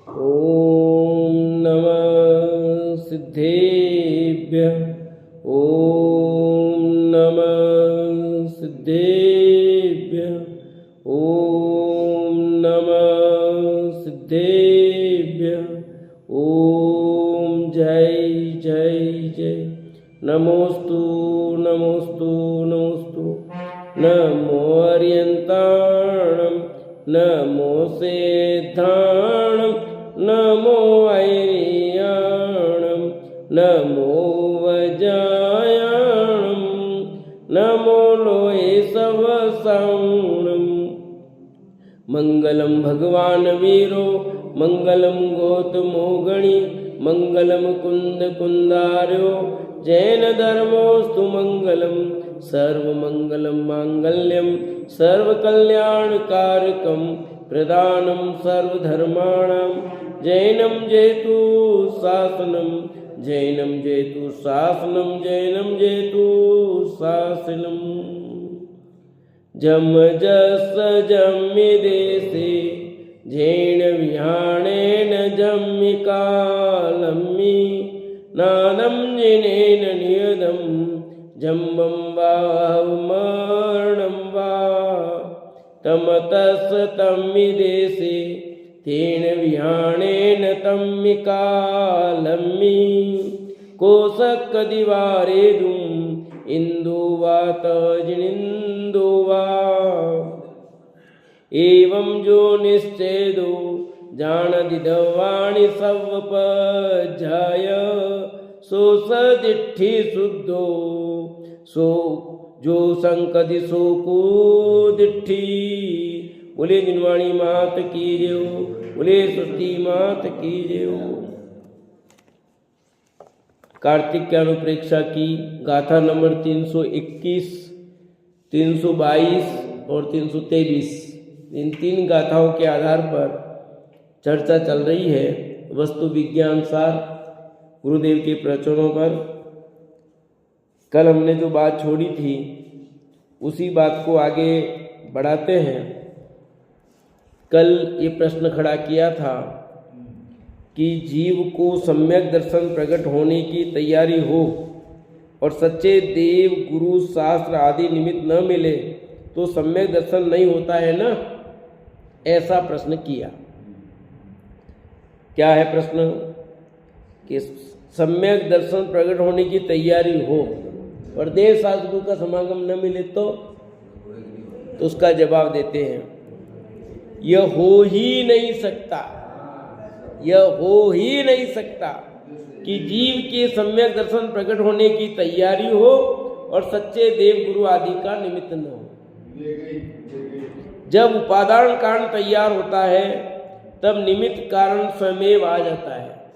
ॐ नमः सिद्धेभ्यः। ॐ नमः सिद्धेभ्यः। ॐ नमः सिद्धेभ्यः। ॐ जय जय जय। नमोस्तु नमोस्तु नमोस्तु। नमो अर्यन्ताणं नमो सेद्धाणं नमो ऐर्याणं नमो वजायाणं नमो लोये सवसाणं। मंगलम भगवान वीरो मंगलम गौतमो गणी मंगलम कुंद कुंदार्यो जैन धर्मोस्तु मंगलम सर्वमंगलम मांगल्यम सर्वकल्याणकारकम प्रदानं सर्वधर्माणां जैनं जयतु शासनं जैनं जयतु शासनं जैनं जयतु शासनम्। जम जस जम्मि देशे जैन विहाणेन जम्मि कालम्मि नादं जिनेन नियदं जम्बं वा मरणं वा तमतस तम्मि देशे तेन विहाणेन तम्मि कालम्मि कोशकदिवारेदुम् इंदु वा तजिनिंदु वा एवं जो निश्चेदो जानदिदवाणि सवपजाय सो सदिट्ठि शुद्धो सो जो संकदि सो कुदिट्ठि। बोले जिनवाणी मात की जय। बोले सती मात की जय। कार्तिक की अनुप्रेक्षा की गाथा नंबर 321, 322 और 323, इन तीन गाथाओं के आधार पर चर्चा चल रही है वस्तु विज्ञान सार गुरुदेव के प्रवचनों पर। कल हमने जो बात छोड़ी थी उसी बात को आगे बढ़ाते हैं। कल ये प्रश्न खड़ा किया था कि जीव को सम्यक दर्शन प्रकट होने की तैयारी हो और सच्चे देव गुरु शास्त्र आदि निमित्त न मिले तो सम्यक दर्शन नहीं होता है ना, ऐसा प्रश्न किया। क्या है प्रश्न? कि सम्यक दर्शन प्रकट होने की तैयारी हो और देव शास्त्र का समागम न मिले तो उसका जवाब देते हैं, यह हो ही नहीं सकता। यह हो ही नहीं सकता कि जीव के सम्यक दर्शन प्रकट होने की तैयारी हो और सच्चे देव गुरु आदि का निमित्त न हो। जब उपादान कारण तैयार होता है तब निमित्त कारण स्वयं आ जाता है,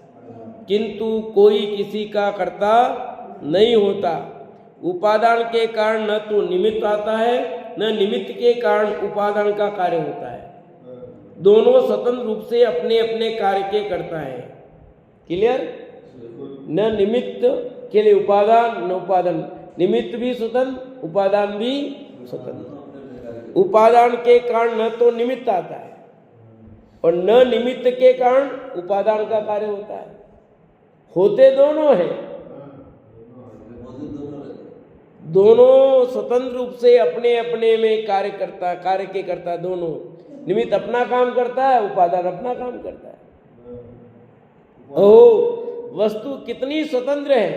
किंतु कोई किसी का कर्ता नहीं होता। उपादान के कारण न तो निमित्त आता है न निमित्त के कारण उपादान का कार्य होता है। दोनों स्वतंत्र रूप से अपने अपने कार्य के करता है। क्लियर? न निमित्त के लिए उपादान न उपादान, निमित्त भी स्वतंत्र उपादान भी स्वतंत्र। उपादान के कारण न तो निमित्त आता है और न निमित्त के कारण उपादान का कार्य होता है। होते दोनों हैं, दोनों स्वतंत्र रूप से अपने अपने में कार्य के करता दोनों। निमित्त अपना काम करता है, उपादान अपना काम करता है। वस्तु कितनी स्वतंत्र है।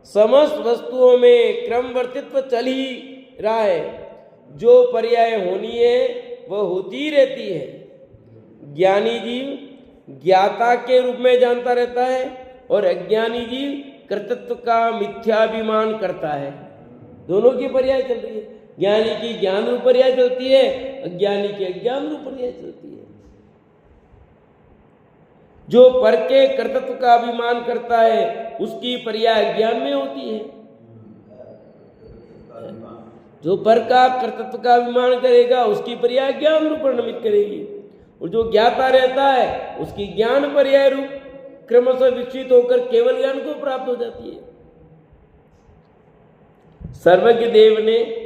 समस्त वस्तुओं में क्रमवर्तित्व चल ही रहा है। जो पर्याय होनी है वह होती रहती है। ज्ञानी जीव ज्ञाता के रूप में जानता रहता है और अज्ञानी जीव कर्तृत्व का मिथ्याभिमान करता है। दोनों की पर्याय चल रही है। ज्ञानी की ज्ञान रूप पर्याय चलती है, अज्ञानी की अज्ञान रूप पर्याय चलती है। जो पर के कर्तृत्व का अभिमान करता है उसकी पर्याय ज्ञान में होती है। जो पर का कर्तृत्व का अभिमान करेगा उसकी पर्याय ज्ञान रूप परिणमित करेगी, और जो ज्ञाता रहता है उसकी ज्ञान पर्याय रूप क्रमशः विकसित होकर केवल ज्ञान को प्राप्त हो जाती है। सर्वज्ञ देव ने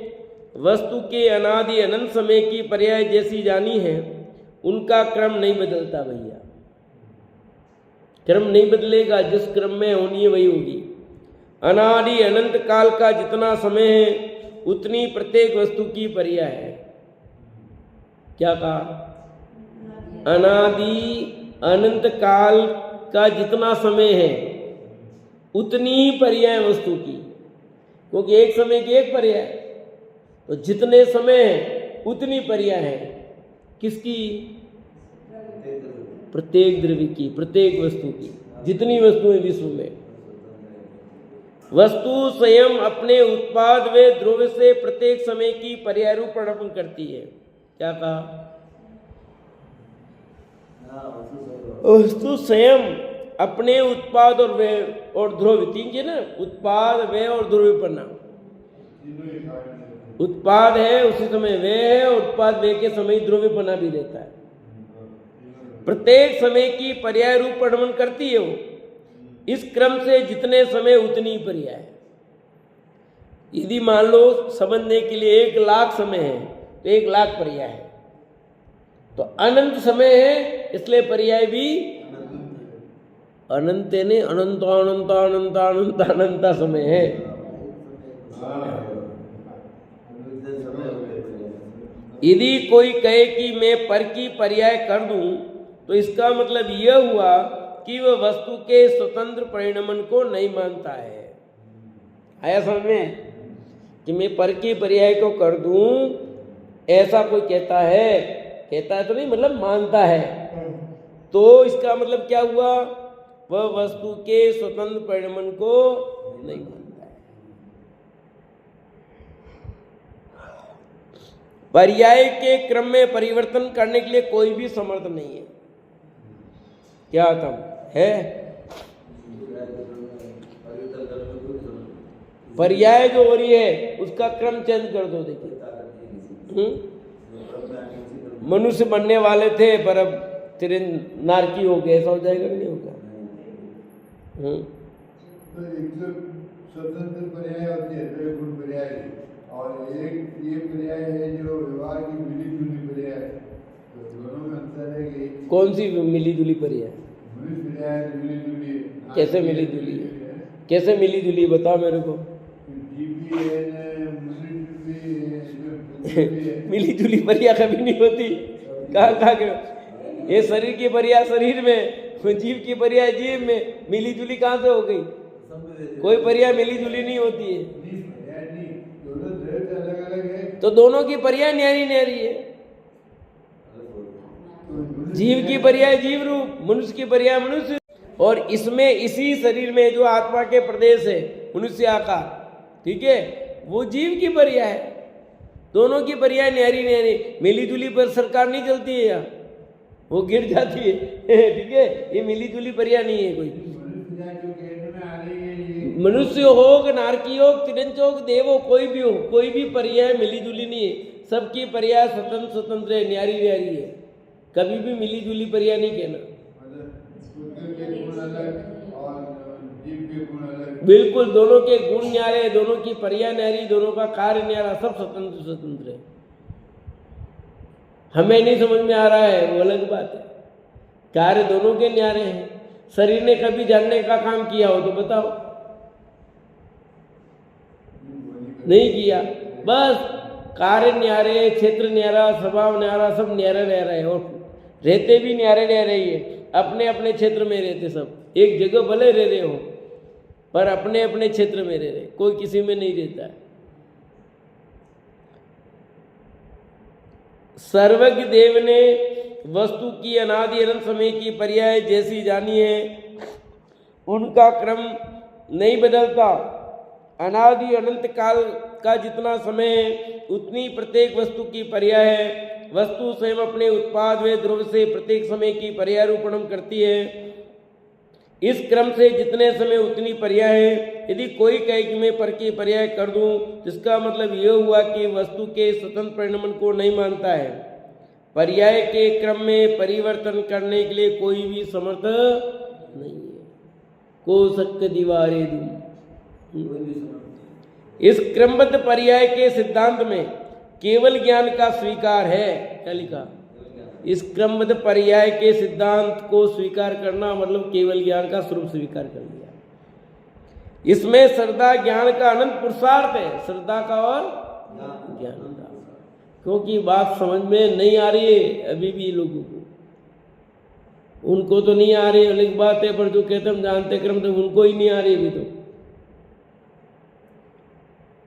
वस्तु के अनादि अनंत समय की पर्याय जैसी जानी है, उनका क्रम नहीं बदलता भैया। क्रम नहीं बदलेगा, जिस क्रम में होनी है वही होगी। अनादि अनंत काल का जितना समय है उतनी प्रत्येक वस्तु की पर्याय है। क्या कहा? अनादि अनंत काल का जितना समय है उतनी ही पर्याय वस्तु की, क्योंकि एक समय की एक पर्याय, तो जितने समय है उतनी पर्याय है। किसकी? प्रत्येक द्रव्य की, प्रत्येक वस्तु की, जितनी वस्तुएं विश्व में। वस्तु स्वयं अपने उत्पाद व द्रव्य से प्रत्येक समय की पर्याय रूप अर्पण करती है। क्या कहा? वस्तु स्वयं अपने उत्पाद और व्यय और द्रव्य, तीन के ना, उत्पाद व्यय और द्रव्यपना। उत्पाद है उसी समय व्यय है, और उत्पाद व्यय के समय द्रव्यपना भी रहता है। प्रत्येक समय की पर्याय रूप वर्णन करती है वो। इस क्रम से जितने समय उतनी पर्याय। यदि मान लो समझने के लिए 1,00,000 समय है तो 1,00,000 पर्याय है, तो अनंत समय है इसलिए पर्याय भी अनंत ने अनंत अनंत अनंत अनंत अनंत समय है। यदि कोई कहे कि मैं पर की पर्याय कर दूं तो इसका मतलब यह हुआ कि वह वस्तु के स्वतंत्र परिणमन को नहीं मानता है। आया समझ में कि मैं पर की पर्याय को कर दूं, ऐसा कोई कहता है तो नहीं, मतलब मानता है, तो इसका मतलब क्या हुआ? वह वस्तु के स्वतंत्र परिणमन को नहीं मानता है। पर्याय के क्रम में परिवर्तन करने के लिए कोई भी समर्थ नहीं है। क्या तुम है? पर्याय जो हो रही है उसका क्रम चेंज कर दो। देखिए, मनुष्य बनने वाले थे पर अब तेरे नारकी हो गए, ऐसा हो जाएगा कि नहीं होगा? तो एक जो स्वतंत्र पर्याय होती है तो गुण पर्याय, और एक ये पर्याय है जो व्यवहार की मिली जुली पर्याय है, तो दोनों में अंतर है कि कौन सी मिली जुली पर्याय? मिली जुली कैसे मिली जुली? कैसे मिली जुली बताओ मेरे को। मिली जुली पर्याय कभी नहीं होती। कहाँ ये शरीर की पर्याय शरीर में, जीव की पर्याय जीव में, मिली जुली कहाँ से हो गई? कोई पर्याय मिली जुली नहीं होती है। तो दोनों की पर्याय न्यारी न्यारी है। जीव की पर्याय जीव रूप, मनुष्य की पर्याय मनुष्य, और इसमें इसी शरीर में जो आत्मा के प्रदेश है मनुष्य आकार, ठीक है, वो जीव की पर्याय है। दोनों की पर्याय न्यारी न्यारी, मिली जुली पर सरकार नहीं चलती है यहाँ, वो गिर जाती है। ठीक है, ये मिली जुली पर्याय नहीं है कोई। मनुष्य हो, नारकी हो, तिरंज हो, देव हो, कोई भी हो, कोई भी पर्याय मिली जुली नहीं है। सबकी पर्याय स्वतंत्र स्वतंत्र है, न्यारी न्यारी है। कभी भी मिली जुली पर्याय नहीं कहना। बिल्कुल, दोनों के गुण न्यारे, दोनों की पर्याय न्यारी, दोनों का कार्य न्यारा, सब स्वतंत्र स्वतंत्र है। हमें नहीं समझ में आ रहा है वो अलग बात है, कार्य दोनों के न्यारे हैं। शरीर ने कभी जानने का काम किया हो तो बताओ? नहीं किया। बस कार्य न्यारे, क्षेत्र न्यारा, स्वभाव न्यारा, सब न्यारा न्यारा है, और रहते भी न्यारे न्यारे ही है। अपने अपने क्षेत्र में रहते, सब एक जगह भले रह रहे हो पर अपने अपने क्षेत्र में रह रहे, कोई किसी में नहीं रहता है। सर्वज्ञ देव ने वस्तु की अनादि अनंत समय की पर्याय जैसी जानी है, उनका क्रम नहीं बदलता। अनादि अनंत काल का जितना समय है उतनी प्रत्येक वस्तु की पर्याय है। वस्तु स्वयं अपने उत्पाद व द्रव्य से प्रत्येक समय की पर्याय रूपण करती है। इस क्रम से जितने समय उतनी पर्याय है। यदि कोई कहे कि मैं पर की पर्याय कर दूं, इसका मतलब यह हुआ कि वस्तु के स्वतंत्र परिणमन को नहीं मानता है। पर्याय के क्रम में परिवर्तन करने के लिए कोई भी समर्थ नहीं है। को सक दीवारे दूं, इस क्रमबद्ध पर्याय के सिद्धांत में केवल ज्ञान का स्वीकार है। क्या लिखा? इस क्रमबद्ध पर्याय के सिद्धांत को स्वीकार करना मतलब केवल ज्ञान का स्वरूप स्वीकार कर लिया। इसमें श्रद्धा ज्ञान का अनंत पुरुषार्थ है, श्रद्धा का और ज्ञान का। क्योंकि बात समझ में नहीं आ रही है अभी भी लोगों को, उनको तो नहीं आ रही अलग बात है, पर जो कहते हम जानते क्रम तो उनको ही नहीं आ रही अभी तो।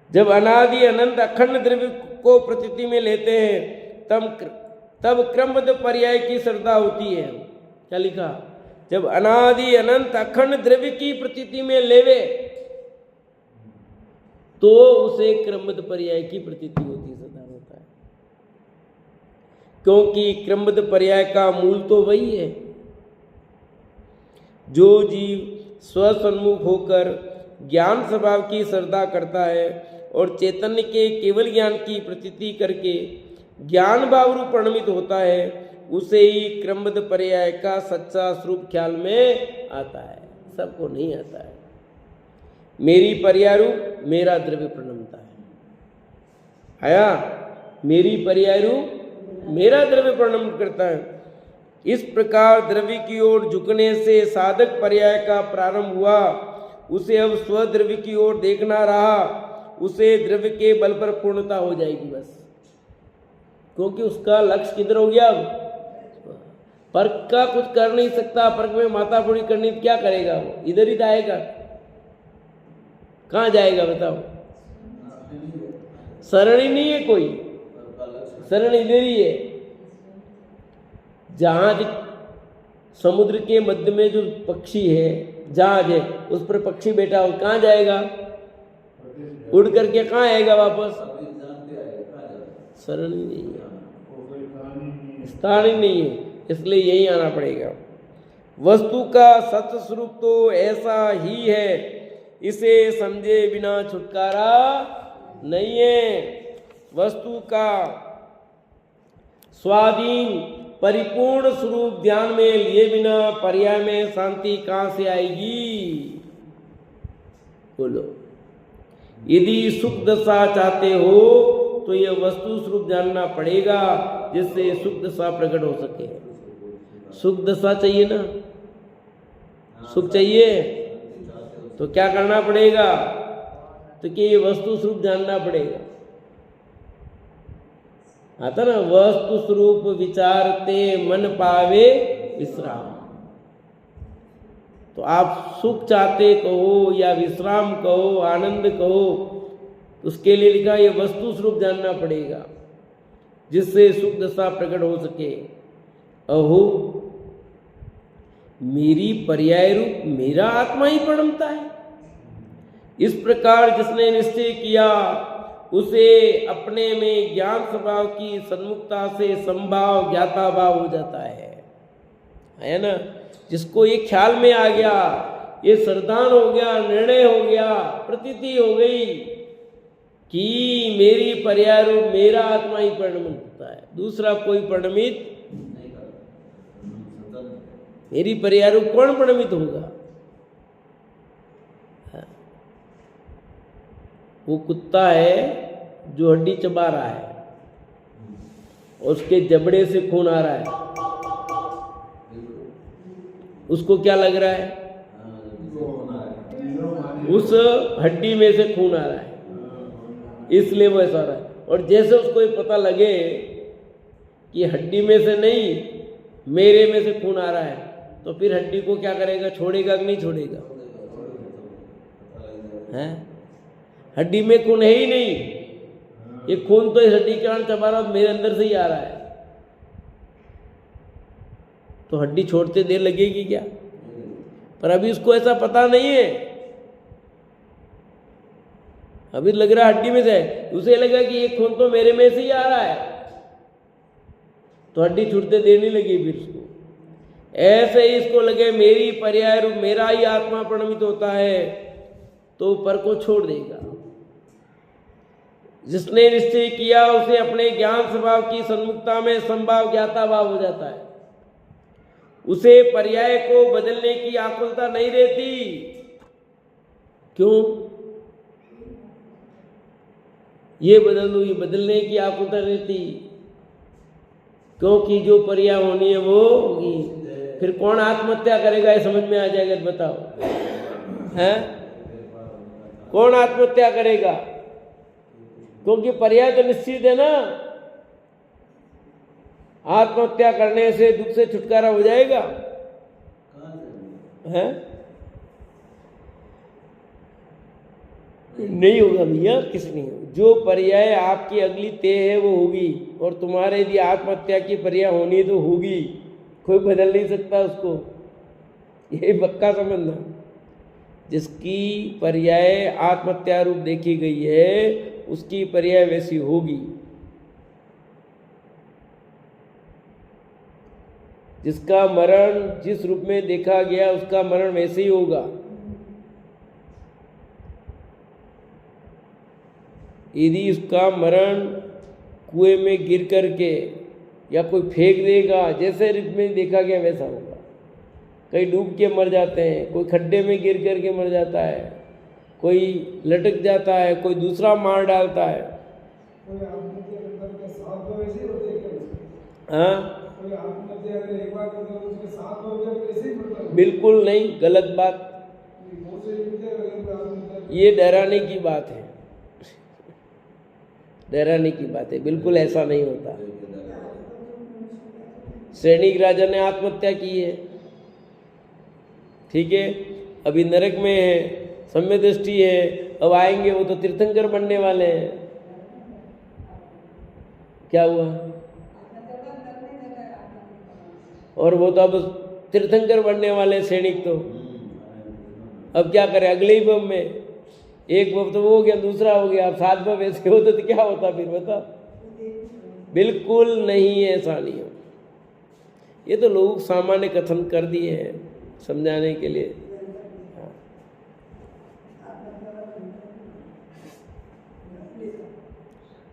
जब अनादि अनंत अखंड द्रव्य को प्रतीति में लेते हैं तब क्रमबद्ध पर्याय की श्रद्धा होती है। क्या लिखा? जब अनादि अनंत अखंड द्रव्य की प्रतीति में लेवे तो उसे क्रमबद्ध पर्याय की प्रतीति होती श्रद्धा होता है। क्योंकि क्रमबद्ध पर्याय का मूल तो वही है। जो जीव स्वसन्मुख होकर ज्ञान स्वभाव की श्रद्धा करता है और चैतन्य के केवल ज्ञान की प्रतीति करके ज्ञान भाव रूप परिणमित होता है, उसे ही क्रमबद्ध पर्याय का सच्चा स्वरूप ख्याल में आता है। सबको नहीं आता है। मेरी पर्याय रूप मेरा द्रव्य प्रणमता है। आया? मेरी पर्याय रूप मेरा द्रव्य प्रणम करता है। इस प्रकार द्रव्य की ओर झुकने से साधक पर्याय का प्रारंभ हुआ। उसे अब स्वद्रव्य की ओर देखना रहा, उसे द्रव्य के बल पर पूर्णता हो जाएगी बस। क्योंकि उसका लक्ष्य किधर हो गया? अब पर्क का कुछ कर नहीं सकता, पर्क में मातापुरी करनी क्या करेगा वो? इधर ही जाएगा, कहाँ जाएगा बताओ? शरण ही नहीं है कोई, शरण इधर ही है। जहाज समुद्र के मध्य में जो पक्षी है, जहाज है, उस पर पक्षी बैठा हो, कहाँ जाएगा? उड़ करके कहाँ आएगा वापस? शरण ही नहीं है, स्थान ही नहीं है, इसलिए यही आना पड़ेगा। वस्तु का सत्य स्वरूप तो ऐसा ही है, इसे समझे बिना छुटकारा नहीं है। वस्तु का स्वाधीन परिपूर्ण स्वरूप ध्यान में लिए बिना पर्याय में शांति कहां से आएगी? बोलो। यदि सुख दशा चाहते हो तो यह वस्तु स्वरूप जानना पड़ेगा, जिससे सुख दशा प्रकट हो सके। सुख दशा चाहिए ना, सुख चाहिए तो क्या करना पड़ेगा? तो कि ये वस्तु स्वरूप जानना पड़ेगा। आता ना, वस्तु स्वरूप विचारते मन पावे विश्राम। तो आप सुख चाहते कहो या विश्राम कहो, आनंद कहो, उसके लिए लिखा ये वस्तु स्वरूप जानना पड़ेगा, जिससे सुख दशा प्रकट हो सके। अहो मेरी पर्याय रूप मेरा आत्मा ही प्रणमता है। इस प्रकार जिसने निश्चय किया उसे अपने में ज्ञान स्वभाव की सन्मुखता से संभाव ज्ञाता भाव हो जाता है ना। जिसको ये ख्याल में आ गया, ये श्रद्धान हो गया, निर्णय हो गया, प्रतीति हो गई कि मेरी पर्याय रूप मेरा आत्मा ही परिणमित होता है, दूसरा कोई परिणमित नहीं करता। मेरी पर्याय रूप कौन परिणमित होगा? वो कुत्ता है जो हड्डी चबा रहा है और उसके जबड़े से खून आ रहा है, उसको क्या लग रहा है? उस हड्डी में से खून आ रहा है, इसलिए वो ऐसा रहा है। और जैसे उसको ये पता लगे कि हड्डी में से नहीं मेरे में से खून आ रहा है, तो फिर हड्डी को क्या करेगा? छोड़ेगा कि नहीं छोड़ेगा? हैं? हड्डी में खून है ही नहीं, ये खून तो इस हड्डी के कारण चबा रहा, मेरे अंदर से ही आ रहा है, तो हड्डी छोड़ते देर लगेगी क्या? पर अभी उसको ऐसा पता नहीं है, अभी लग रहा हड्डी में से है, उसे लगा कि ये खून तो मेरे में से ही आ रहा है, तो हड्डी छूटते देर नहीं लगी फिर उसको। ऐसे ही इसको लगे मेरी पर्याय रूप मेरा ही आत्मा परिणमित होता है, तो पर को छोड़ देगा। जिसने निश्चय किया उसे अपने ज्ञान स्वभाव की सन्मुखता में संभाव ज्ञाता भाव हो जाता है। उसे पर्याय को बदलने की आकुलता नहीं रहती। क्यों? ये बदल दो, ये बदलने की आकुलता रहती। क्योंकि जो पर्याय होनी है वो होगी। फिर कौन आत्महत्या करेगा, ये समझ में आ जाएगा तो बताओ, हैं? कौन आत्महत्या करेगा? क्योंकि पर्याय तो निश्चित है ना। आत्महत्या करने से दुख से छुटकारा हो जाएगा, हैं? नहीं होगा भैया, किसी नहीं होगा। जो पर्याय आपकी अगली तय है वो होगी, और तुम्हारे यदि आत्महत्या की पर्याय होनी तो होगी, कोई बदल नहीं सकता उसको, ये पक्का समझना। जिसकी पर्याय आत्महत्या रूप देखी गई है उसकी पर्याय वैसी होगी। जिसका मरण जिस रूप में देखा गया उसका मरण वैसे ही होगा। यदि उसका मरण कुएं में गिर करके या कोई फेंक देगा, जैसे रूप में देखा गया वैसा होगा। कई डूब के मर जाते हैं, कोई खड्डे में गिर करके मर जाता है, कोई लटक जाता है, कोई दूसरा मार डालता है। हाँ, बिल्कुल नहीं, गलत बात। ये डराने की बात है, डराने की बात है, बिल्कुल ऐसा नहीं होता। सैनिक राजा ने आत्महत्या की है, ठीक है, अभी नरक में है, सम्य दृष्टि है, अब आएंगे वो तो तीर्थंकर बनने वाले हैं। क्या हुआ? और वो तो अब तीर्थंकर बनने वाले सैनिक, तो अब क्या करें? अगले ही भव में एक भव तो वो हो गया, दूसरा हो गया, अब 7 भव ऐसे होते तो क्या होता फिर बता? बिल्कुल नहीं, ऐसा नहीं हो। ये तो लोग सामान्य कथन कर दिए हैं समझाने के लिए।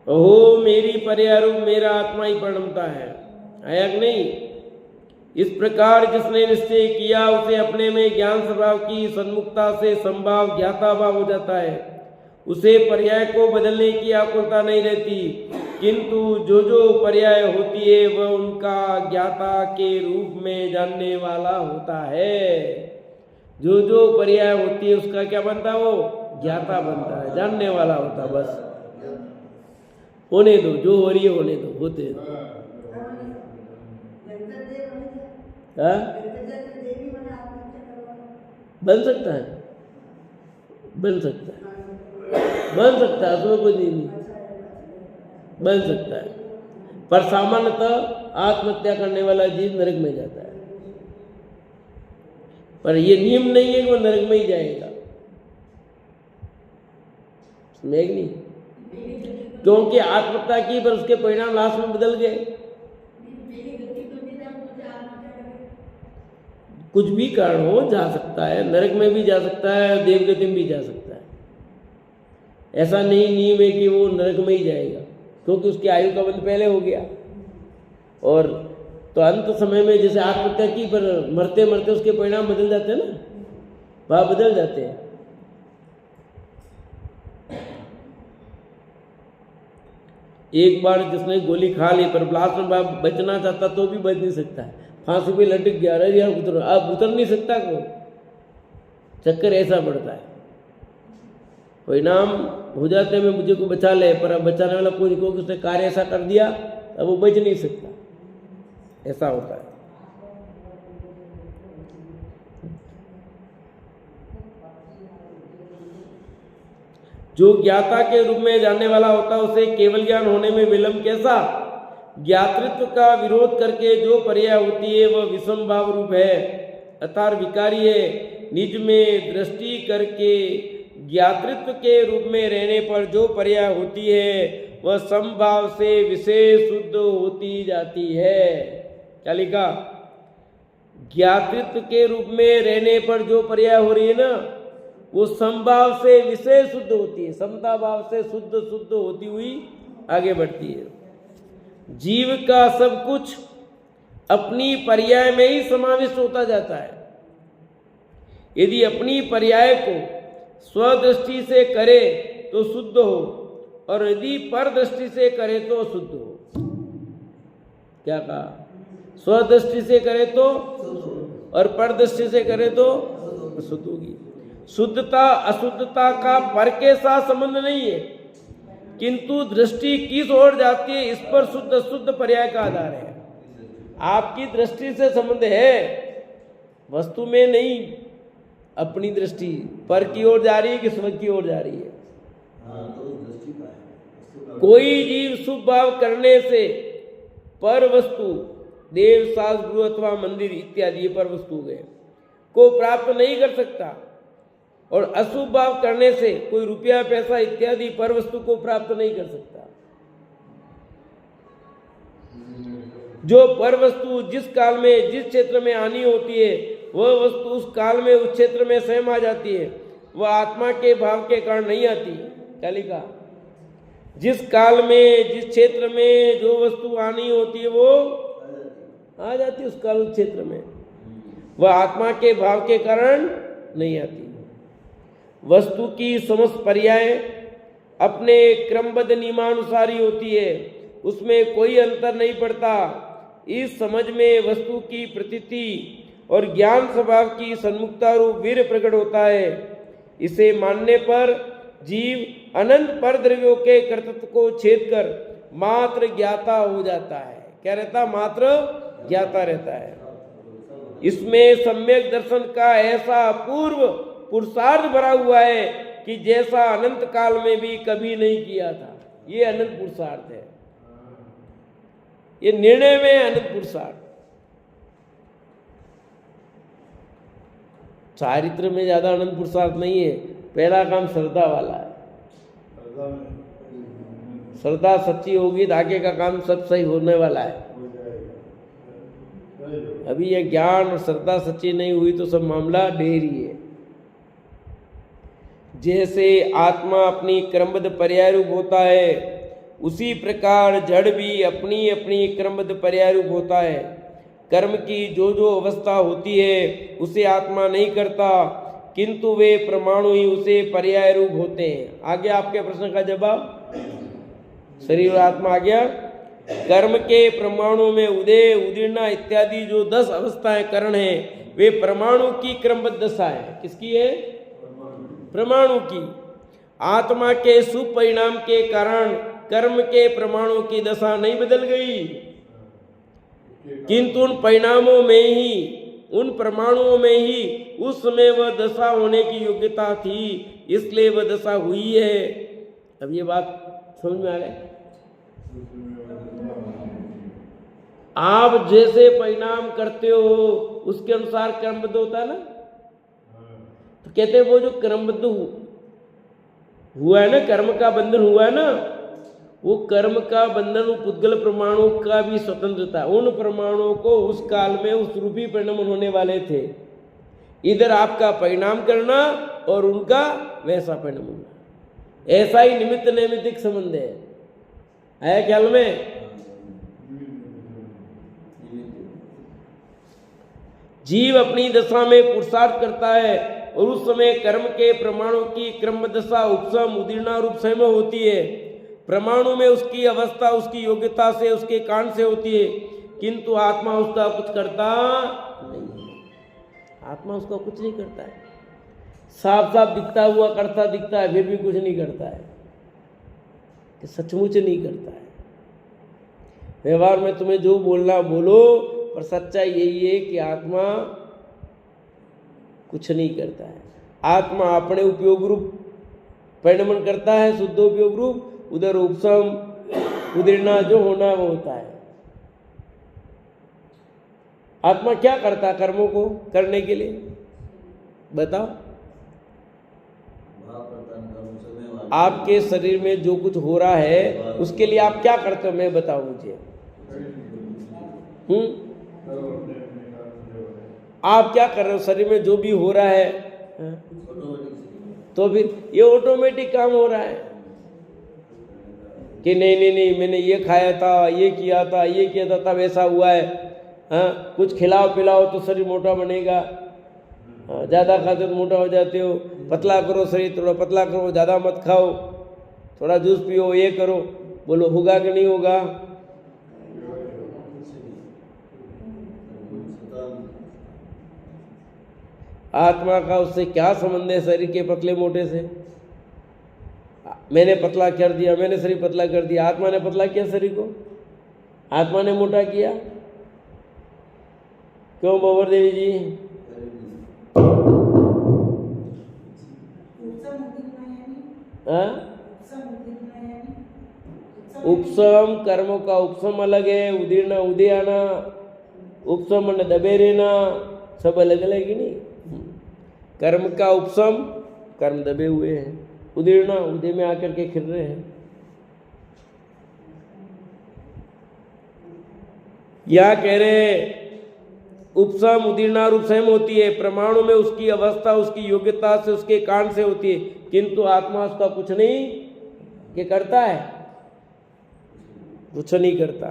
ओहो मेरी पर्यारूप मेरा आत्मा ही परिणमता है, आया कि नहीं? इस प्रकार जिसने निश्चय किया उसे अपने में ज्ञान स्वभाव की सन्मुखता से संभाव ज्ञाता भाव हो जाता है। उसे पर्याय को बदलने की आकुलता नहीं रहती, किंतु जो जो पर्याय होती है वह उनका ज्ञाता के रूप में जानने वाला होता है। जो जो पर्याय होती है उसका क्या बनता है? वो ज्ञाता बनता है, जानने वाला होता है। बस होने दो, जो हो रही है होने दो, होते दो। हाँ? बन सकता है, बन सकता है, बन सकता है, उसमें कोई नहीं, बन सकता है। पर सामान्यतः आत्महत्या करने वाला जीव नरक में जाता है, पर ये नियम नहीं है कि वो नरक में ही जाएगा, समझे कि नहीं? क्योंकि आत्महत्या की पर उसके परिणाम लास्ट में बदल गए। कुछ भी कारण हो, जा सकता है, नरक में भी जा सकता है, देवगति में भी जा सकता है। ऐसा नहीं नियम है कि वो नरक में ही जाएगा, क्योंकि उसकी आयु का बंध पहले हो गया। और तो अंत समय में जैसे आत्महत्या की पर मरते मरते उसके परिणाम बदल जाते हैं ना, वह बदल जाते हैं। एक बार जिसने गोली खा ली पर लास्ट में बचना चाहता तो भी बच नहीं सकता है, फांसी पे लटक गया, अरे यार उतर, अब उतर नहीं सकता को, चक्कर ऐसा पड़ता है। परिणाम हो जाते हैं, मुझे को बचा ले, पर अब बचाने वाला कोई नहीं, क्योंकि उसने कार्य ऐसा कर दिया अब वो बच नहीं सकता, ऐसा होता है। जो ज्ञाता के रूप में जानने वाला होता है उसे केवल ज्ञान होने में विलंब कैसा? ज्ञातृत्व का विरोध करके जो पर्याय होती है वह विषम भाव रूप है, अर्थात विकारी है। निज में दृष्टि करके ज्ञातृत्व के रूप में रहने पर जो पर्याय होती है वह समभाव से विशेष शुद्ध होती जाती है। क्या लिखा? ज्ञातृत्व के रूप में रहने पर जो पर्याय हो रही है ना वो समभाव से विशेष शुद्ध होती है, समता भाव से शुद्ध शुद्ध होती हुई आगे बढ़ती है। जीव का सब कुछ अपनी पर्याय में ही समाविष्ट होता जाता है। यदि अपनी पर्याय को स्वदृष्टि से करे तो शुद्ध हो, और यदि पर दृष्टि से करे तो शुद्ध हो। क्या कहा? स्वदृष्टि से करे तो और परदृष्टि से करे तो अशुद्ध होगी। शुद्धता अशुद्धता का पर के साथ संबंध नहीं है, किंतु दृष्टि किस ओर जाती है इस पर शुद्ध अशुद्ध पर्याय का आधार है। आपकी दृष्टि से संबंध है, वस्तु में नहीं। अपनी दृष्टि पर की ओर जा रही है कि स्व की ओर जा रही है? कोई जीव शुभ भाव करने से पर वस्तु, देव शास्त्र गुरु अथवा मंदिर इत्यादि ये पर वस्तु गए, को प्राप्त नहीं कर सकता, और अशुभ भाव करने से कोई रुपया पैसा इत्यादि पर वस्तु को प्राप्त नहीं कर सकता। जो पर वस्तु जिस काल में जिस क्षेत्र में आनी होती है, वह वस्तु उस काल में उस क्षेत्र में स्वयं आ जाती है, वह आत्मा के भाव के कारण नहीं आती। क्या लिखा? जिस काल में जिस क्षेत्र में जो वस्तु आनी होती है वो आ जाती है उस काल उस क्षेत्र में, वह आत्मा के भाव के कारण नहीं आती। वस्तु की समस्त पर्याय अपने क्रमबद्ध नियमानुसार ही होती है, उसमें कोई अंतर नहीं पड़ता। इस समझ में वस्तु की प्रतीति और ज्ञान स्वभाव की सन्मुखता रूप वीर्य प्रकट होता है। इसे मानने पर जीव अनंत पर द्रव्यों के कर्तृत्व को छेद कर मात्र ज्ञाता हो जाता है। क्या रहता? मात्र ज्ञाता रहता है। इसमें सम्यक दर्शन का ऐसा अपूर्व पुरुषार्थ भरा हुआ है कि जैसा अनंत काल में भी कभी नहीं किया था। ये अनंत पुरुषार्थ है, ये निर्णय में अनंत पुरुषार्थ। चारित्र में ज्यादा अनंत पुरुषार्थ नहीं है। पहला काम श्रद्धा वाला है। श्रद्धा सच्ची होगी तो आगे का काम सब सही होने वाला है। अभी ये ज्ञान और श्रद्धा सच्ची नहीं हुई तो सब मामला ढेरी है। जैसे आत्मा अपनी क्रमबद्ध पर्याय रूप होता है, उसी प्रकार जड़ भी अपनी अपनी क्रमबद्ध पर्याय रूप होता है। कर्म की जो जो अवस्था होती है उसे आत्मा नहीं करता, किंतु वे परमाणु ही उसे पर्याय रूप होते हैं। आ गया आपके प्रश्न का जवाब? शरीर और आत्मा आ गया। कर्म के परमाणु में उदय उदीर्णा इत्यादि जो 10 अवस्थाएं करण है, वे परमाणु की क्रमबद्ध दशा है। किसकी है? परमाणु की। आत्मा के शुभ परिणाम के कारण कर्म के परमाणु की दशा नहीं बदल गई, किंतु उन परिणामों में ही, उन परमाणुओं में ही उस समय वह दशा होने की योग्यता थी, इसलिए वह दशा हुई है। अब ये बात समझ में आ गई? आप जैसे परिणाम करते हो उसके अनुसार क्रमबद्ध होता है ना। तो कहते हैं वो जो क्रमबद्ध हुआ है ना, कर्म का बंधन हुआ है ना, वो कर्म का बंधन पुद्गल परमाणु का भी स्वतंत्रता। उन परमाणुओं को उस काल में उस रूपी परिणाम होने वाले थे। इधर आपका परिणाम करना और उनका वैसा परिणाम होना, ऐसा ही निमित्त नैमित्तिक संबंध है ख्याल में? जीव अपनी दशा में पुरुषार्थ करता है और उस समय कर्म के परमाणु की क्रम दशा उपसम उदीर्णा रूप समय होती है। परमाणु में उसकी अवस्था उसकी योग्यता से उसके कारण से होती है, किंतु आत्मा उसका कुछ करता नहीं। आत्मा उसका कुछ नहीं करता है। साफ साफ दिखता हुआ करता दिखता है, फिर भी कुछ नहीं करता है, कि सचमुच नहीं करता है। व्यवहार में तुम्हें जो बोलना बोलो, पर सच्चाई यही है कि आत्मा कुछ नहीं करता है। आत्मा अपने उपयोग रूप परिणमन करता है, शुद्ध उपयोग रूप, उधर उपसम उदीर्णा जो होना वो होता है। आत्मा क्या करता कर्मों को करने के लिए? बताओ। आपके शरीर में जो कुछ हो रहा है उसके लिए आप क्या करते हो? मैं बताओ मुझे। आप क्या कर रहे हो? शरीर में जो भी हो रहा है तो फिर ये ऑटोमेटिक काम हो रहा है कि नहीं मैंने ये खाया था, ये किया था, ये किया था तब ऐसा हुआ है। हाँ, कुछ खिलाओ पिलाओ तो शरीर मोटा बनेगा। हाँ, ज़्यादा खाते तो मोटा हो जाते हो। पतला करो शरीर, थोड़ा पतला करो, ज़्यादा मत खाओ, थोड़ा जूस पियो, ये करो। बोलो होगा कि नहीं होगा? आत्मा का उससे क्या संबंध है शरीर के पतले मोटे से? मैंने पतला कर दिया, मैंने शरीर पतला कर दिया, आत्मा ने पतला किया शरीर को? आत्मा ने मोटा किया? क्यों बाबर देवी जी? उपसम कर्मों का उपसम अलग है, उदीर्णा उदयाना, उपसम ने दबे रहना, सब अलग अलग ही नहीं। कर्म का उपसम, कर्म दबे हुए हैं, उदीर्णा उदय में आकर के खिल रहे हैं। या कह रहे उपसम उदीर्णा और उपसम होती है परमाणु में, उसकी अवस्था उसकी योग्यता से उसके कारण से होती है, किंतु आत्मा उसका कुछ नहीं कि करता है, कुछ नहीं करता।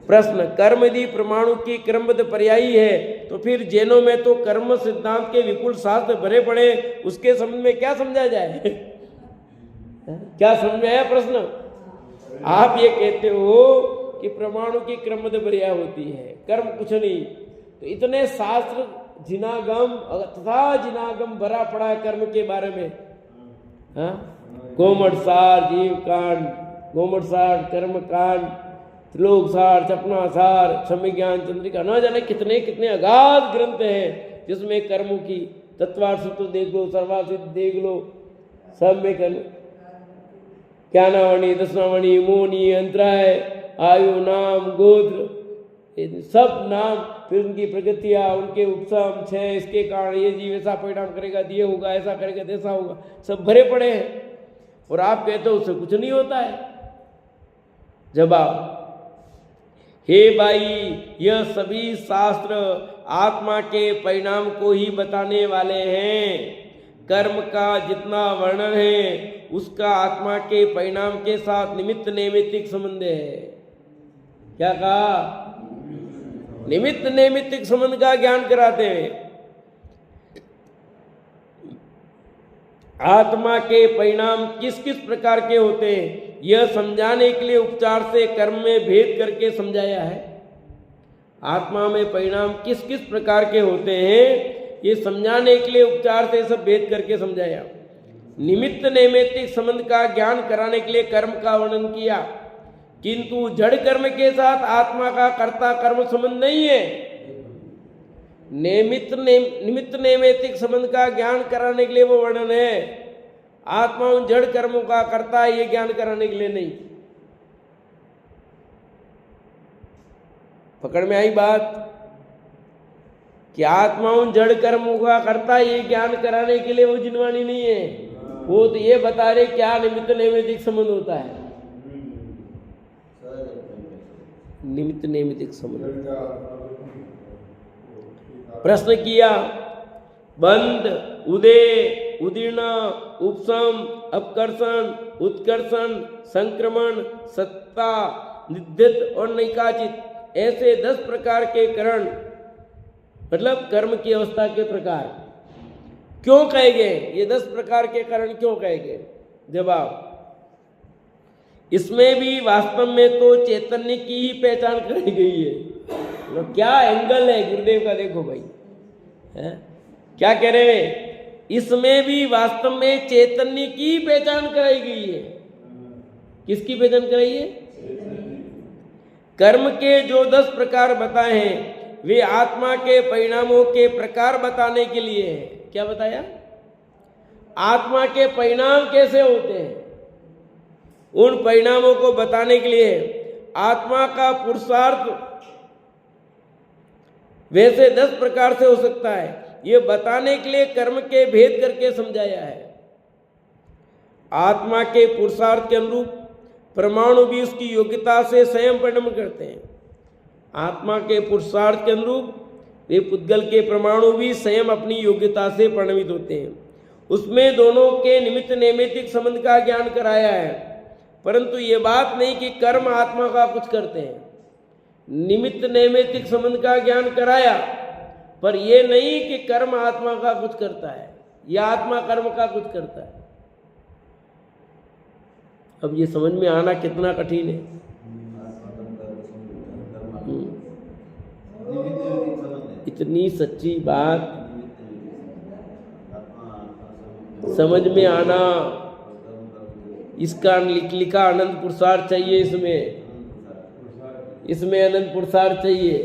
प्रश्न, कर्म यदि प्रमाणु की क्रमबद्ध पर्यायी है तो फिर जैनों में तो कर्म सिद्धांत के विपुल शास्त्र भरे पड़े, उसके संबंध में क्या समझा जाए? क्या समझ में आया प्रश्न? आप ये कहते हो कि परमाणु की क्रमबद्ध पर्याय होती है, कर्म कुछ नहीं, तो इतने शास्त्र जिनागम तथा जिनागम भरा पड़ा है कर्म के बारे में। गोमटसार, जीव कांड, गोमटसार, कर्म कांड, त्रिलोक सार, चपना सार, सम्यज्ञान चंद्रिका, न जाने कितने कितने अगाध ग्रंथ हैं जिसमें कर्मों की तत्वार सूत्र देख लो, सर्वासिद्ध देख लो, सब में कर्म, ज्ञानावणी, दशनावणी, मोनी, अंतराय, आयु, नाम, गोत्र, सब नाम, फिर उनकी प्रगतियाँ, उनके उपसम, छह, इसके कारण ये जीव ऐसा परिणाम करेगा, ये होगा, ऐसा करेगा, ऐसा होगा, सब भरे पड़े हैं। और आप कहते हो उससे कुछ नहीं होता है। जवाब, हे भाई, यह सभी शास्त्र आत्मा के परिणाम को ही बताने वाले हैं। कर्म का जितना वर्णन है उसका आत्मा के परिणाम के साथ निमित्त नैमित्तिक संबंध है। क्या कहा? निमित्त नैमित्तिक संबंध का ज्ञान कराते हैं। आत्मा के परिणाम किस किस प्रकार के होते हैं यह समझाने के लिए उपचार से कर्म में भेद करके समझाया है। आत्मा में परिणाम किस किस प्रकार के होते हैं ये समझाने के लिए उपचार से सब भेद करके समझाया। निमित्त नैमित्तिक संबंध का ज्ञान कराने के लिए कर्म का वर्णन किया, किंतु जड़ कर्म के साथ आत्मा का कर्ता कर्म संबंध नहीं है। निमित्त नैमित्तिक संबंध का ज्ञान कराने के लिए वो वर्णन है, आत्मा उन जड़ कर्मों का करता है ये ज्ञान कराने के लिए नहीं। पकड़ में आई बात? कि आत्मा उन जड़ कर्मों का करता है ये ज्ञान कराने के लिए वो जिनवाणी नहीं है। वो तो ये बता रहे क्या निमित्त नैमित्तिक संबंध होता है। निमित्त नैमित्तिक संबंध। प्रश्न किया, बंध, उदय, उदीर्ण, उपसम, अपकर्षण, उत्कर्षण, संक्रमण, सत्ता, निद्यत और नैकाचित, ऐसे 10 प्रकार के करण, मतलब कर्म की अवस्था के प्रकार क्यों कहे गए? ये 10 प्रकार के कारण क्यों कहे गए? जवाब, इसमें भी वास्तव में तो चैतन्य की ही पहचान कराई गई है। तो क्या एंगल है गुरुदेव का, देखो भाई है? क्या कह रहे हैं? इसमें भी वास्तव में चैतन्य की पहचान कराई गई है। किसकी पहचान कराई है? कर्म के जो 10 प्रकार बताए हैं वे आत्मा के परिणामों के प्रकार बताने के लिए है। क्या बताया? आत्मा के परिणाम कैसे होते हैं उन परिणामों को बताने के लिए आत्मा का पुरुषार्थ वैसे 10 प्रकार से हो सकता है, ये बताने के लिए कर्म के भेद करके समझाया है। आत्मा के पुरुषार्थ के अनुरूप परमाणु भी उसकी योग्यता से स्वयं परिणाम करते हैं। आत्मा के पुरुषार्थ के अनुरूप वे पुद्गल के परमाणु भी स्वयं अपनी योग्यता से परिणमित होते हैं। उसमें दोनों के निमित्त नैमित्तिक संबंध का ज्ञान कराया है, परंतु ये बात नहीं कि कर्म आत्मा का कुछ करते हैं। निमित्त नैमित्तिक संबंध का ज्ञान कराया, पर यह नहीं कि कर्म आत्मा का कुछ करता है या आत्मा कर्म का कुछ करता है। अब ये समझ में आना कितना कठिन है। इतनी सच्ची बात समझ में आना, इसका लिखा अनंत पुरुषार्थ चाहिए, इसमें अनंत पुरुषार्थ चाहिए।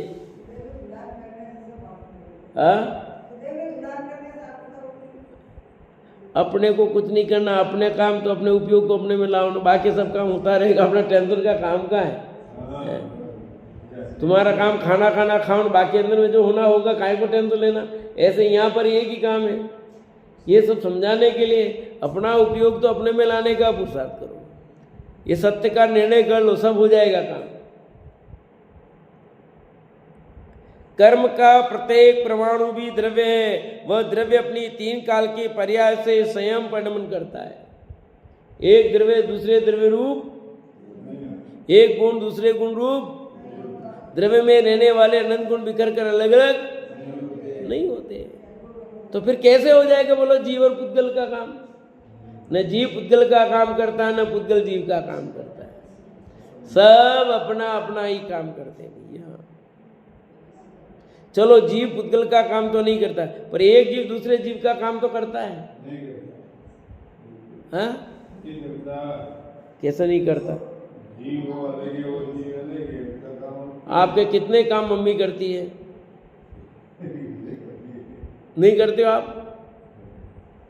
अपने को कुछ नहीं करना, अपने काम तो अपने उपयोग को अपने में लाओ, बाकी सब काम होता रहेगा। अपना टेंशन का काम का है? तुम्हारा काम खाना खाना खाओ, बाकी अंदर में जो होना होगा काहे को टेंशन लेना। ऐसे यहाँ पर एक ही काम है। ये सब समझाने के लिए अपना उपयोग तो अपने में लाने का पुरुषार्थ करो, ये सत्य का निर्णय कर लो, सब हो जाएगा काम। कर्म का प्रत्येक परमाणु भी द्रव्य है। वह द्रव्य अपनी 3 काल के पर्याय से स्वयं परिणमन करता है। एक द्रव्य दूसरे द्रव्य रूप, एक गुण दूसरे गुण रूप। द्रव्य में रहने वाले अनंत गुण बिखर कर अलग अलग नहीं होते। तो फिर कैसे हो जाएगा बोलो जीव और पुद्गल का काम? न जीव पुद्गल का काम करता है, न पुद्गल जीव का काम करता है। सब अपना अपना ही काम करते हैं भैया। चलो जीव पुद्गल का काम तो नहीं करता है, पर एक जीव दूसरे जीव का काम तो करता है। हाँ? कैसा नहीं करता? आपके कितने काम मम्मी करती है? नहीं करते हो आप?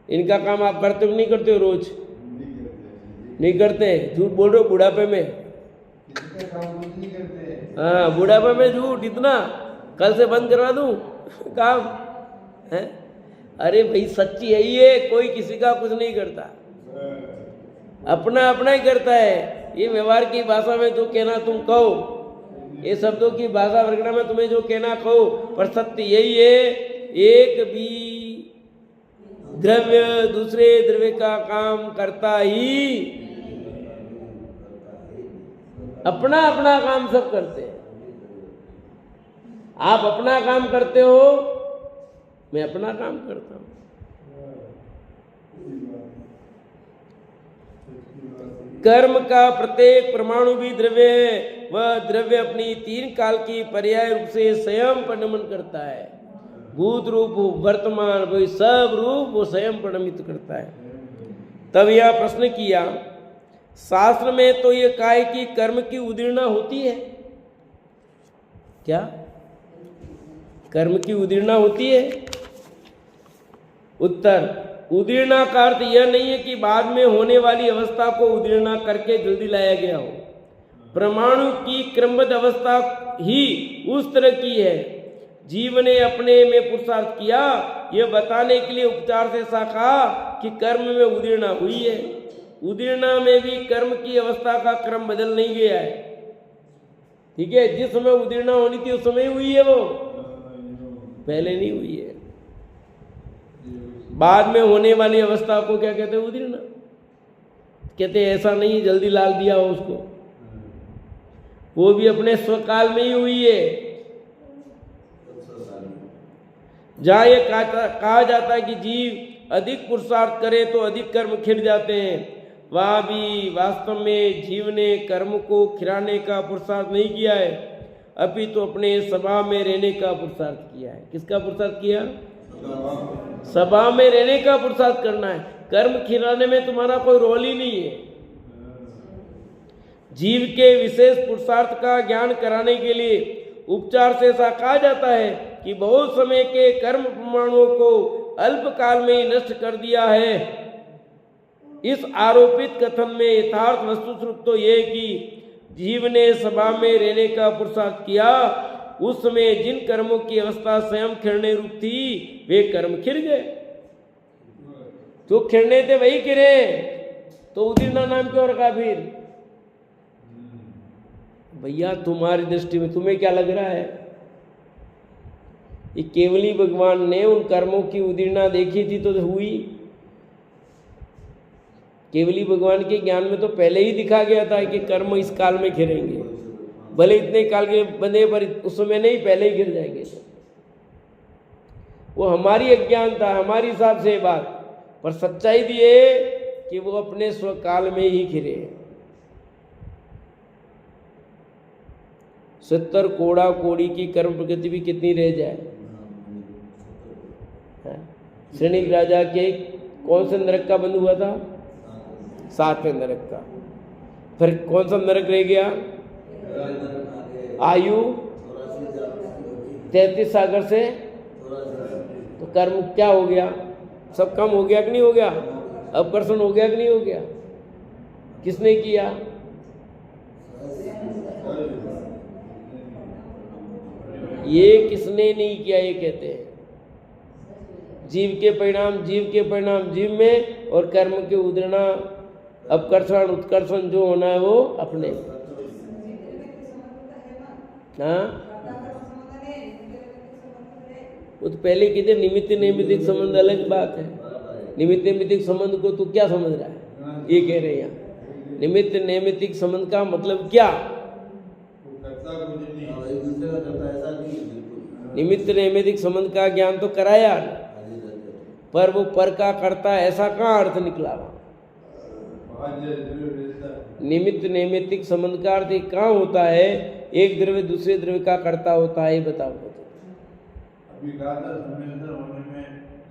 इनका काम आप करते हो नहीं करते हो? रोज नहीं करते, झूठ बोल रहे हो बुढ़ापे में। हाँ, बुढ़ापे में झूठ इतना, कल से बंद करवा दूं काम है? अरे भाई सच्ची है ये, कोई किसी का कुछ नहीं करता, अपना अपना ही करता है। ये व्यवहार की भाषा में जो कहना तुम कहो, ये शब्दों की भाषा वर्गना में तुम्हें जो कहना कहो, पर सत्य यही है, एक भी द्रव्य दूसरे द्रव्य का काम करता ही, अपना अपना काम सब करते हैं। आप अपना काम करते हो, मैं अपना काम करता हूं। कर्म का प्रत्येक परमाणु भी द्रव्य है। वह द्रव्य अपनी 3 काल की पर्याय रूप से स्वयं परिणमन करता है। भूत रूप, वर्तमान, वही सब रूप वो स्वयं परिणमित करता है। तब यह प्रश्न किया, शास्त्र में तो ये कहा है कि कर्म की उदीर्णा होती है क्या? कर्म की उदीर्णा होती है? उत्तर, उदीर्णा का अर्थ यह नहीं है कि बाद में होने वाली अवस्था को उदीर्णा करके जल्दी लाया गया हो। परमाणु की क्रमबद्ध अवस्था ही उस तरह की है। जीव ने अपने में पुरुषार्थ किया, यह बताने के लिए उपचार से कहा कि कर्म में उदीर्णा हुई है। उदीर्णा में भी कर्म की अवस्था का क्रम बदल नहीं गया है। ठीक है, जिस समय उदीर्णा होनी थी उस समय हुई है, वो पहले नहीं हुई है। बाद में होने वाली अवस्था को क्या कहते हैं? उदीर्णा कहते हैं। ऐसा नहीं जल्दी लाल दिया हो उसको, वो भी अपने स्वकाल में ही हुई है। जहां यह कहा जाता है कि जीव अधिक पुरुषार्थ करे तो अधिक कर्म खिर जाते हैं, वहां भी वास्तव में जीव ने कर्म को खिराने का पुरुषार्थ नहीं किया है, अपितु अपने स्वभाव में रहने का पुरुषार्थ किया है। किसका पुरुषार्थ किया? स्वभाव में रहने का पुरुषार्थ करना है। कर्म खिलाने में तुम्हारा कोई रोल ही नहीं है। जीव के विशेष पुरुषार्थ का ज्ञान कराने के लिए उपचार से ऐसा कहा जाता है कि बहुत समय के कर्म प्रमाणों को अल्प काल में ही नष्ट कर दिया है। इस आरोपित कथन में यथार्थ वस्तुस्वरूप तो यह कि जीव ने स्वभाव में रहने का पुरुषार्थ किया, उस समय जिन कर्मों की अवस्था स्वयं खिरने रूप थी वे कर्म खिर गए। जो खिरने थे वही खिरे, तो उदीर्णा नाम क्यों रखा? फिर भैया तुम्हारी दृष्टि में तुम्हें क्या लग रहा है? ये केवली भगवान ने उन कर्मों की उदीर्णा देखी थी तो हुई। केवली भगवान के ज्ञान में तो पहले ही दिखा गया था कि कर्म इस काल में खिरेंगे, भले इतने काल के बंधे पर उस समय नहीं, पहले ही गिर जाएंगे। वो हमारी अज्ञानता, हमारी हिसाब से बात, पर सच्चाई भी है कि वो अपने स्वकाल में ही खिरे। 70 कोड़ा कोड़ी की कर्म प्रकृति भी कितनी रह जाए। श्रेणी राजा के कौन से नरक का बंद हुआ था? 7वें नरक का। फिर कौन सा नरक रह गया? आयु 33 सागर से। तो कर्म क्या हो गया? सब कम हो गया कि नहीं हो गया? अपकर्षण हो गया कि नहीं हो गया? किसने किया? ये किसने नहीं किया, ये कहते हैं। जीव के परिणाम जीव में, और कर्म के उदरणा अपकर्षण उत्कर्षण जो होना है वो अपने। हाँ, वो तो पहले कहते निमित्त नैमित्तिक संबंध अलग बात है। निमित्त नैमित्तिक संबंध को तू क्या समझ रहा है? ये कह रहे हैं यहाँ निमित्त नैमित्तिक संबंध का मतलब क्या? निमित्त नैमित्तिक संबंध का ज्ञान तो कराया, पर वो पर का करता ऐसा कहाँ अर्थ निकला? निमित्त नैमित्तिक संबंध का अर्थ कहाँ होता है? एक द्रव्य दूसरे द्रव्य का करता होता है, बताओ। अभी कहा था सम्मेलन होने में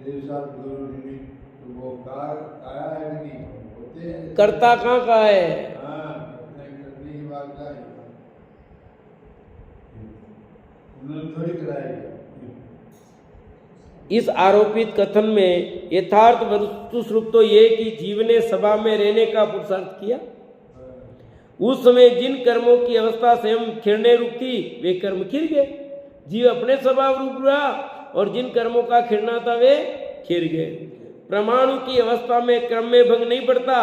देव साथ गुरु निमित्त, तो वो काया है कि नहीं? होते हैं। करता कहाँ का है? हाँ, करने की बात का है, उन्होंने थोड़ी कराएगा। इस आरोपित कथन में यथार्थ वस्तु स्वरूप तो ये कि जीव ने सभा में रहने का पुरुषार्थ किया। उस समय जिन कर्मों की अवस्था स्वयं खिरने रूप थी वे कर्म खिर गए। जीव अपने स्वभाव रूप रहा और जिन कर्मों का खिरना था वे खिर गए। परमाणु की अवस्था में क्रम में भंग नहीं पड़ता।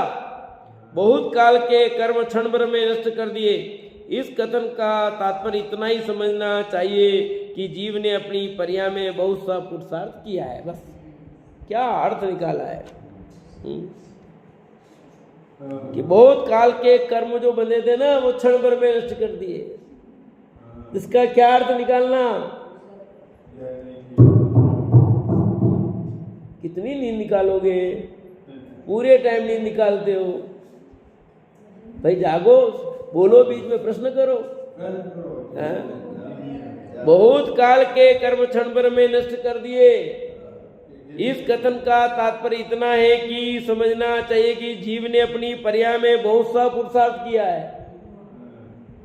बहुत काल के कर्म क्षण भर में नष्ट कर दिए। इस कथन का तात्पर्य इतना ही समझना चाहिए कि जीव ने अपनी पर्या में बहुत सा पुरुषार्थ किया है, बस। क्या अर्थ निकाला है कि बहुत काल के कर्म जो बने थे ना वो क्षण भर में नष्ट कर दिए। इसका क्या अर्थ निकालना? कितनी नींद निकालोगे? पूरे टाइम नींद निकालते हो भाई। जागो, बोलो, बीच में प्रश्न करो। बहुत काल के कर्म क्षण भर में नष्ट कर दिए। इस कथन का तात्पर्य इतना है कि समझना चाहिए कि जीव ने अपनी पर्या में बहुत सा पुरुषार्थ किया है,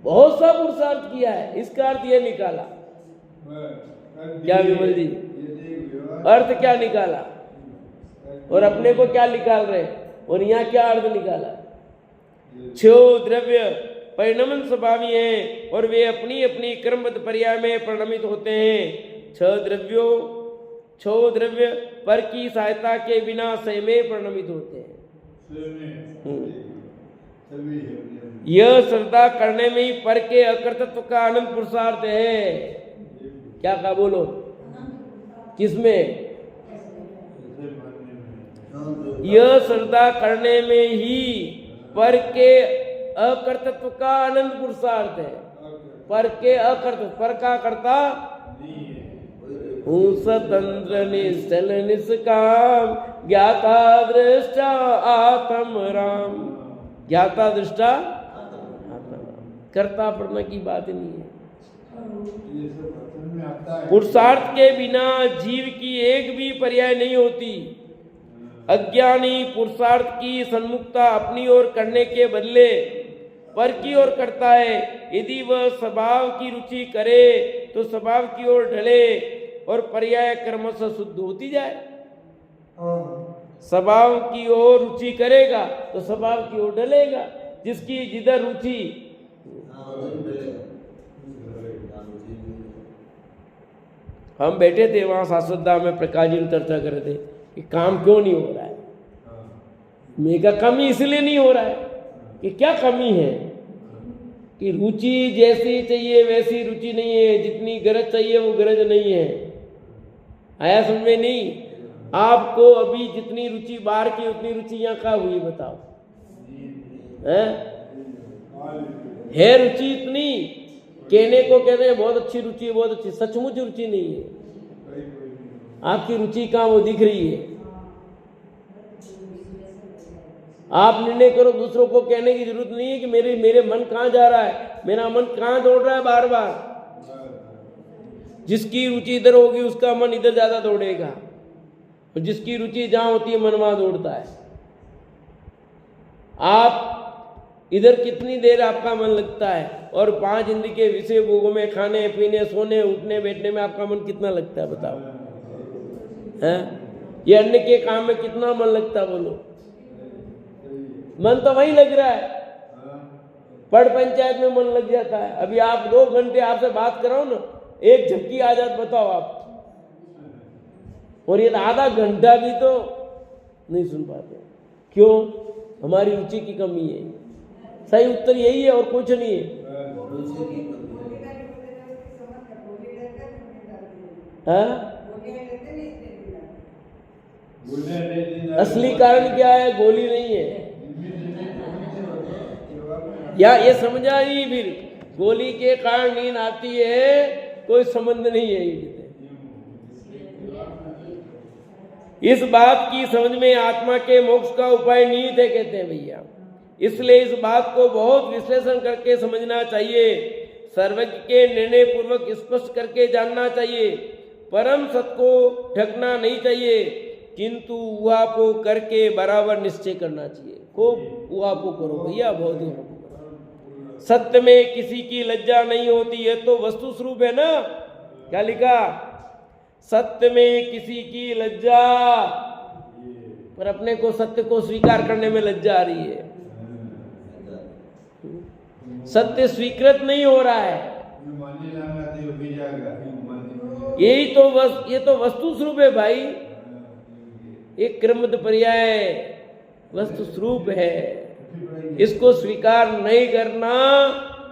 बहुत सा पुरुषार्थ किया है। इसका अर्थ यह निकाला। क्या विमल जी, अर्थ क्या निकाला? और अपने को क्या निकाल रहे? और यहाँ क्या अर्थ निकाला? छो द्रव्य परिणमन स्वभावी हैं और वे अपनी अपनी क्रमबद्ध पर्याय में परिणमित होते हैं। छो द्रव्य पर की सहायता के बिना स्वयं में परिणमित होते हैं। यह श्रद्धा करने में ही पर के अकर्तृत्व का अनंत पुरुषार्थ है। क्या कहा? बोलो, किसमें? यह श्रद्धा करने में ही पर के अकर्तृत्व का अनंत पुरुषार्थ है। पर के अकर्तृत्व, पर का कर्ता हूँ स्वतंत्र निश्चल निष्काम ज्ञाता दृष्टा आत्म राम। ज्ञाता दृष्टा आत्म राम। कर्ता पढ़ने की बात नहीं है। पुरुषार्थ के बिना जीव की एक भी पर्याय नहीं होती। अज्ञानी पुरुषार्थ की सन्मुखता अपनी ओर करने के बदले पर की ओर करता है। यदि वह स्वभाव की रुचि करे तो स्वभाव की ओर ढले और पर्याय कर्म से शुद्ध होती जाए। स्वभाव की ओर रुचि करेगा तो स्वभाव की ओर ढलेगा। जिसकी जिधर रुचि। हम बैठे थे वहां शाश्वत धाम में, प्रकाश जी चर्चा कर रहे थे कि काम क्यों नहीं हो रहा है। मेरा कमी इसलिए नहीं हो रहा है कि क्या कमी है कि रुचि जैसी चाहिए वैसी रुचि नहीं है। जितनी गरज चाहिए वो गरज नहीं है। आया समझ में? नहीं। आपको अभी जितनी रुचि बाहर की उतनी रुचि यहाँ का हुई, बताओ? है रुचि इतनी, कहने को कहते हैं बहुत अच्छी रुचि है, बहुत अच्छी। सचमुच रुचि नहीं है। आपकी रुचि कहाँ वो दिख रही है? आप निर्णय करो। दूसरों को कहने की जरूरत नहीं है कि मेरे मन कहाँ जा रहा है, मेरा मन कहाँ दौड़ रहा है बार बार। जिसकी रुचि इधर होगी उसका मन इधर ज्यादा दौड़ेगा। और जिसकी रुचि जहाँ होती है मन वहाँ दौड़ता है। आप इधर कितनी देर आपका मन लगता है और 5 इंद्र के विषय भोगों में, खाने पीने, सोने, उठने बैठने में आपका मन कितना लगता है बताओ? हैं? ये अन्य के काम में कितना मन लगता है बोलो? मन तो वही लग रहा है, पढ़ पंचायत में मन लग जाता है। अभी आप 2 घंटे आपसे बात कराओ ना, एक झपकी आ जात बताओ आप, और ये आधा घंटा भी तो नहीं सुन पाते। क्यों? हमारी रुचि की कमी है। सही उत्तर यही है और कुछ नहीं है। हाँ? असली कारण क्या है? गोली नहीं है। या ये समझा नहीं फिर, गोली के कारण नींद आती है, कोई संबंध नहीं है। इस बात की समझ में आत्मा के मोक्ष का उपाय निहित है कहते हैं भैया। इसलिए इस बात को बहुत विश्लेषण करके समझना चाहिए, सर्वज्ञ के निर्णय पूर्वक स्पष्ट करके जानना चाहिए। परम सत्य को ढकना नहीं चाहिए, किंतु उहापो करके बराबर निश्चय करना चाहिए। खूब उहापो करो भैया, बहुत उहापो करो। सत्य में किसी की लज्जा नहीं होती, ये तो वस्तु स्वरूप है ना। क्या लिखा? सत्य में किसी की लज्जा, पर अपने को सत्य को स्वीकार करने में लज्जा आ रही है। सत्य स्वीकृत नहीं हो रहा है। यही तो ये तो वस्तु स्वरूप है भाई, एक क्रमद पर्याय वस्तु स्वरूप है। इसको स्वीकार नहीं करना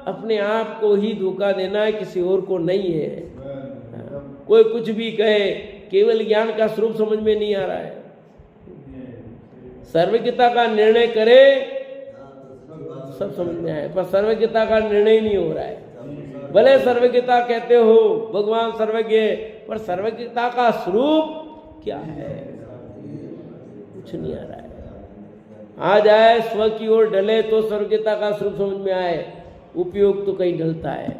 अपने आप को ही धोखा देना है, किसी और को नहीं है। कोई कुछ भी कहे, केवल ज्ञान का स्वरूप समझ में नहीं आ रहा है। सर्वज्ञता का निर्णय करे सब समझ में आए, पर सर्वज्ञता का निर्णय नहीं हो रहा है। भले सर्वज्ञता कहते हो, भगवान सर्वज्ञ, पर सर्वज्ञता का स्वरूप क्या है? कुछ नहीं आ रहा है। आ जाए स्व की ओर ढले तो सर्वज्ञता का स्वरूप समझ में आए। उपयोग तो कहीं ढलता है,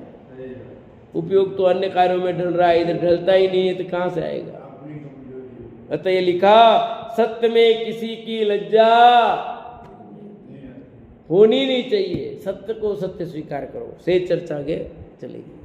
उपयोग तो अन्य कार्यों में ढल रहा है, इधर ढलता ही नहीं है तो कहां से आएगा? अतः ये लिखा, सत्य में किसी की लज्जा होनी नहीं चाहिए। सत्य को सत्य स्वीकार करो। से चर्चा आगे चलेगी।